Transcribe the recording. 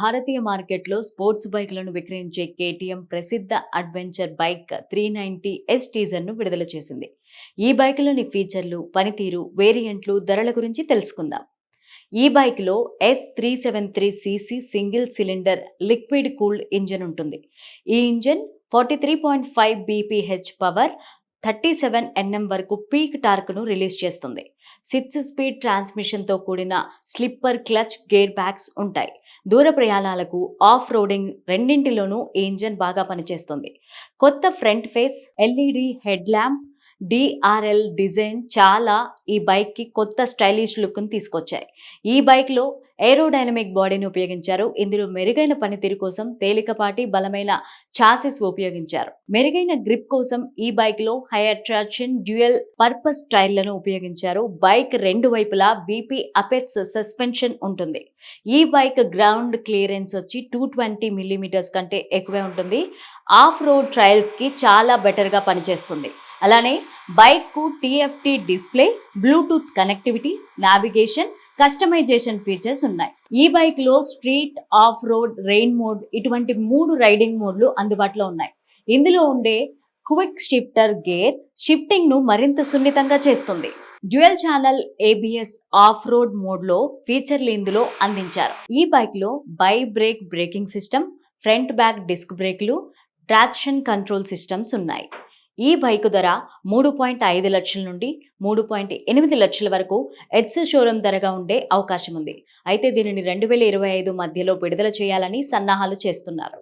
భారతీయ మార్కెట్లో స్పోర్ట్స్ బైక్లను విక్రయించే కేటీఎం ప్రసిద్ధ అడ్వెంచర్ బైక్ 390 ఎస్ టీజర్ను విడుదల చేసింది. ఈ బైక్లోని ఫీచర్లు, పనితీరు, వేరియంట్లు, ధరల గురించి తెలుసుకుందాం. ఈ బైక్లో S373cc single cylinder liquid cooled engine ఉంటుంది. ఈ ఇంజన్ 43.5 bph పవర్, 37 Nm వరకు పీక్ టార్క్ను రిలీజ్ చేస్తుంది. 6 స్పీడ్ ట్రాన్స్మిషన్తో కూడిన స్లిప్పర్ క్లచ్ గేర్ బ్యాగ్స్ ఉంటాయి. దూర ప్రయాణాలకు, ఆఫ్ రోడింగ్ రెండింటిలోనూ ఈ ఇంజన్ బాగా పనిచేస్తుంది. కొత్త front face, LED head lamp, DRL design చాలా ఈ బైక్కి కొత్త స్టైలిష్ లుక్ను తీసుకొచ్చాయి. ఈ బైక్లో ఏరోడైనమిక్ బాడీని ఉపయోగించారు. ఇందులో మెరుగైన పనితీరు కోసం తేలికపాటి బలమైన చాసిస్ ఉపయోగించారు. మెరుగైన గ్రిప్ కోసం ఈ బైక్లో హై అట్రాక్షన్ డ్యూయల్ పర్పస్ టైర్లను ఉపయోగించారు. బైక్ రెండు వైపులా BP అపెక్స్ సస్పెన్షన్ ఉంటుంది. ఈ బైక్ గ్రౌండ్ క్లియరెన్స్ వచ్చి 220 mm కంటే ఎక్కువే ఉంటుంది. ఆఫ్ రోడ్ ట్రయల్స్కి చాలా బెటర్గా పనిచేస్తుంది. అలానే బైక్కు TFT display, Bluetooth connectivity, navigation, customization features ఉన్నాయి. ఈ బైక్లో street, off road, rain mode ఇటువంటి 3 రైడింగ్ మోడ్లు అందుబాటులో ఉన్నాయి. ఇందులో ఉండే క్విక్ షిఫ్టర్ గేర్ షిఫ్టింగ్ను మరింత సున్నితంగా చేస్తుంది. Dual channel ABS off road మోడ్లో ఫీచర్లు ఇందులో అందించారు. ఈ బైక్లో brake braking system, front back disc బ్రేక్లు, ట్రాక్షన్ కంట్రోల్ సిస్టమ్స్ ఉన్నాయి. ఈ బైక్ ధర 3.5 లక్షల నుండి 3.8 లక్షల వరకు ఎక్స్ షోరూమ్ ధరగా ఉండే అవకాశం ఉంది. అయితే దీనిని 2025 మధ్యలో విడుదల చేయాలని సన్నాహాలు చేస్తున్నారు.